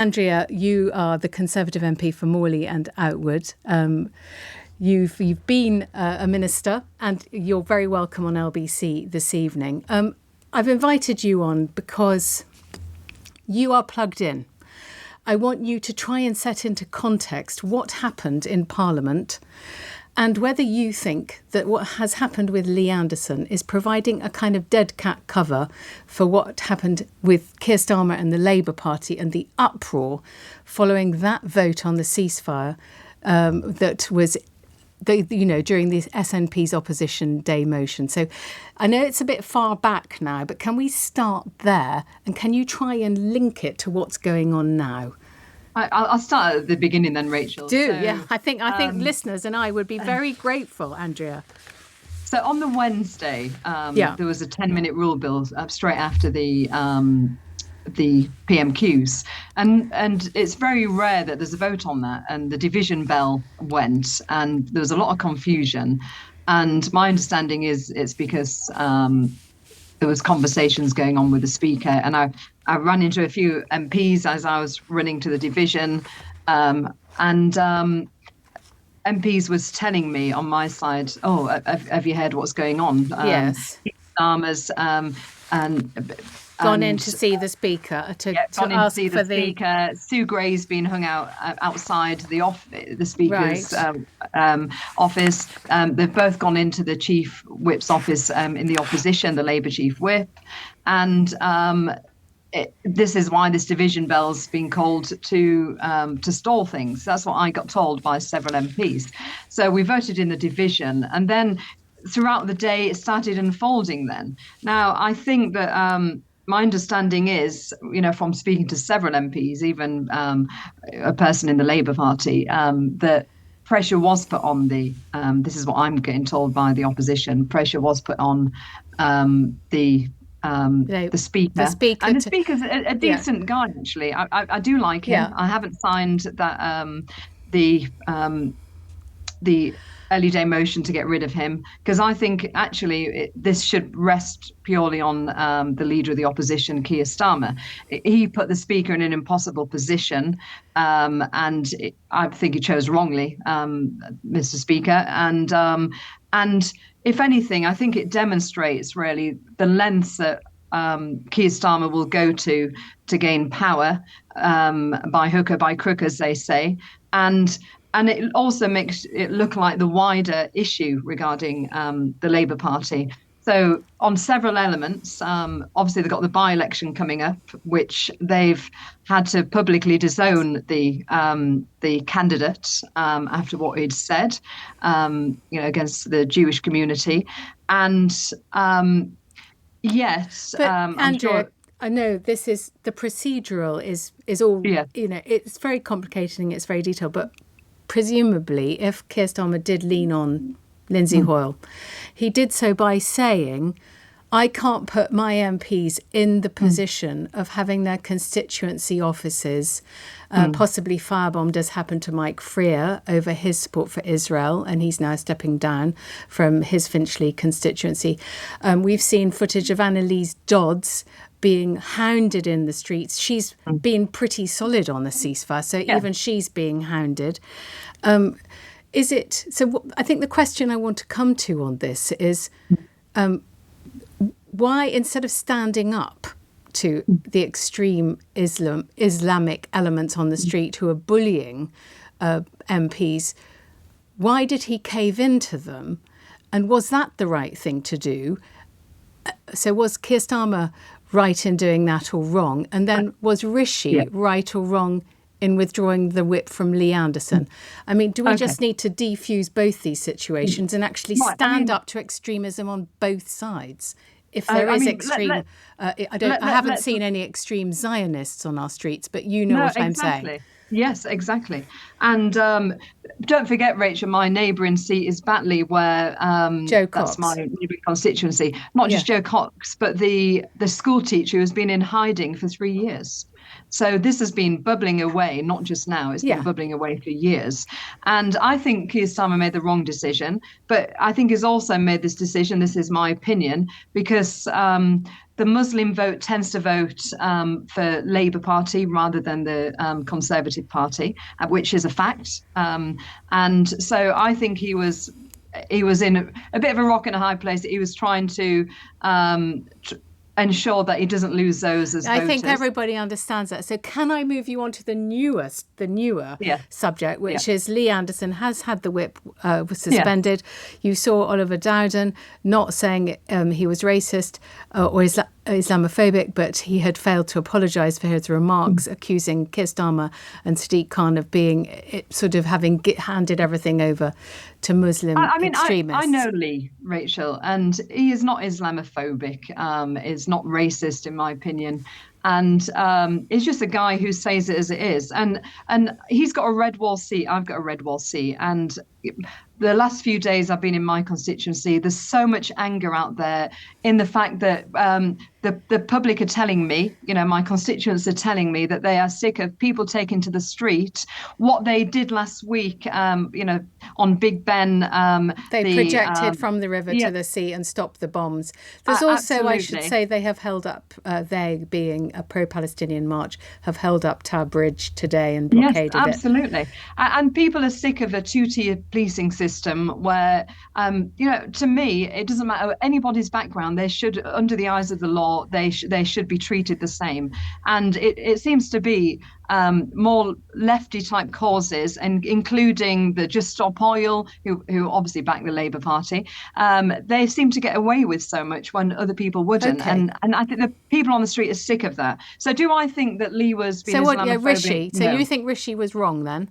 Andrea, you are the Conservative MP for Morley and Outwood. You've been a minister, and you're very welcome on LBC this evening. I've invited you on because you are plugged in. I want you to try and set into context what happened in Parliament and whether you think that what has happened with Lee Anderson is providing a kind of dead cat cover for what happened with Keir Starmer and the Labour Party and the uproar following that vote on the ceasefire that was during the SNP's opposition day motion. So I know it's a bit far back now, but can we start there? And can you try and link it to what's going on now? I'll start at the beginning then, Rachel. Yeah. I think listeners and I would be very grateful, Andrea. So on the Wednesday, there was a 10-minute rule bill straight after the PMQs, and it's very rare that there's a vote on that. And the division bell went, and there was a lot of confusion. And my understanding is it's because there was conversations going on with the Speaker, and I ran into a few MPs as I was running to the division, and MPs was telling me on my side, have you heard what's going on? Yes. Starmer's gone in to see the Speaker to ask for the Speaker. Sue Gray's been hung out outside the Speaker's office. They've both gone into the Chief Whip's office in the opposition, the Labour Chief Whip, and this is why this division bell's been called to stall things. That's what I got told by several MPs. So we voted in the division, and then throughout the day it started unfolding. Then now I think that. My understanding is, from speaking to several MPs, even a person in the Labour Party, that pressure was put on this is what I'm getting told by the opposition, pressure was put on the Speaker. The Speaker. And the Speaker's a decent guy, actually. I do like him. Yeah. I haven't signed that the early day motion to get rid of him, because I think actually this should rest purely on the leader of the opposition, Keir Starmer. He put the Speaker in an impossible position, and I think he chose wrongly, Mr. Speaker. And if anything, I think it demonstrates really the lengths that Keir Starmer will go to gain power, by hook or by crook, as they say, and it also makes it look like the wider issue regarding the Labour Party. So on several elements, obviously they've got the by-election coming up, which they've had to publicly disown the candidate after what he'd said, against the Jewish community. And yes, but Andrea, I know this is the procedural is all, it's very complicated and it's very detailed, but presumably, if Keir Starmer did lean on Lindsay Hoyle, he did so by saying, I can't put my MPs in the position of having their constituency offices possibly firebombed, as happened to Mike Freer over his support for Israel, and he's now stepping down from his Finchley constituency. We've seen footage of Annalise Dodds being hounded in the streets. She's been pretty solid on the ceasefire, so even she's being hounded. Is it so? I think the question I want to come to on this is why, instead of standing up to the extreme Islamic elements on the street who are bullying MPs, why did he cave into them? And was that the right thing to do? So was Keir Starmer right in doing that or wrong? And then was Rishi right or wrong in withdrawing the whip from Lee Anderson? I mean, do we just need to defuse both these situations and actually stand up to extremism on both sides? If there is extreme, I haven't seen any extreme Zionists on our streets, but you know what I'm saying. Yes, exactly. And don't forget, Rachel, my neighbouring seat is Batley, where Joe Cox. That's my neighbouring constituency. Not just Joe Cox, but the school teacher who's been in hiding for 3 years. So this has been bubbling away, not just now, it's been bubbling away for years. And I think Keir Starmer made the wrong decision, but I think he's also made this decision, this is my opinion, because the Muslim vote tends to vote for Labour Party rather than the Conservative Party, which is a fact. And so I think he was in a bit of a rock and a hard place. He was trying to ensure that he doesn't lose those as voters. I think everybody understands that. So can I move you on to the newer subject, which is Lee Anderson has had the whip suspended. You saw Oliver Dowden not saying he was racist or Islamophobic, but he had failed to apologise for his remarks, accusing Keir Starmer and Sadiq Khan of being sort of having handed everything over to Muslim extremists. I know Lee, Rachel, and he is not Islamophobic, is not racist in my opinion. And he's just a guy who says it as it is. And he's got a red wall seat. I've got a red wall seat. And the last few days I've been in my constituency, there's so much anger out there in the fact that the public are telling me, my constituents are telling me that they are sick of people taking to the street what they did last week, on Big Ben. They projected from the river to the sea and stopped the bombs. There's also, absolutely. I should say, they have held up, they being a pro-Palestinian march, have held up Tower Bridge today and blockaded it. Yes, absolutely. And people are sick of a two-tier policing system where, to me, it doesn't matter anybody's background. They should, under the eyes of the law, they should be treated the same. And it seems to be more lefty type causes, and including the Just Stop Oil, who obviously back the Labour Party. They seem to get away with so much when other people wouldn't. Okay. And I think the people on the street are sick of that. So do I think that Lee was being Islamophobic? Rishi. So no. You think Rishi was wrong then?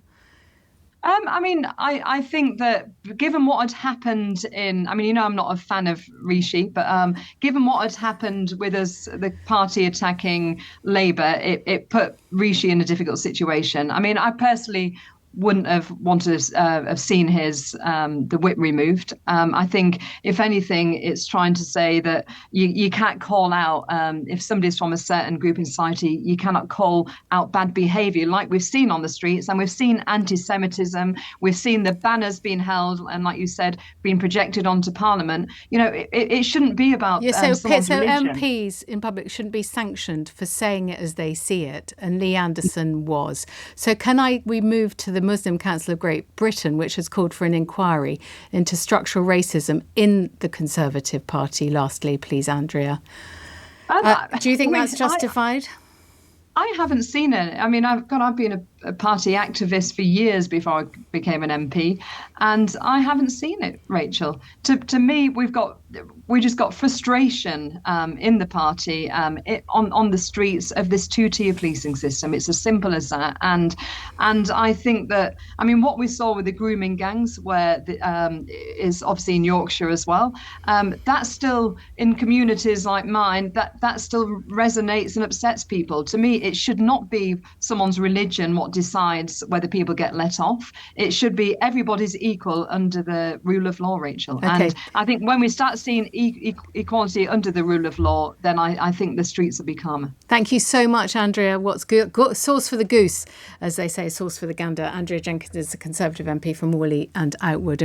I think that given what had happened I'm not a fan of Rishi, but given what had happened with us, the party attacking Labour, it put Rishi in a difficult situation. I personally wouldn't have wanted to have seen the whip removed. I think, if anything, it's trying to say that you can't call out, if somebody's from a certain group in society, you cannot call out bad behaviour like we've seen on the streets. And we've seen anti-Semitism, we've seen the banners being held and, like you said, being projected onto Parliament. It shouldn't be about someone's religion. MPs in public shouldn't be sanctioned for saying it as they see it, and Lee Anderson was. So we move to the Muslim Council of Great Britain, which has called for an inquiry into structural racism in the Conservative Party. Lastly, please, Andrea. Do you think that's justified? I haven't seen it. I've been a party activist for years before I became an MP, and I haven't seen it, Rachel. To me, we just got frustration in the party on the streets of this two-tier policing system. It's as simple as that. And I think that, what we saw with the grooming gangs, where is obviously in Yorkshire as well, that's still, in communities like mine, that still resonates and upsets people. To me, it should not be someone's religion what decides whether people get let off. It should be everybody's equal under the rule of law, Rachel. Okay. And I think when we start seeing equality under the rule of law, then I think the streets will be calmer. Thank you so much, Andrea. What's good? Sauce for the goose, as they say, sauce for the gander. Andrea Jenkyns is the Conservative MP from Morley and Outwood.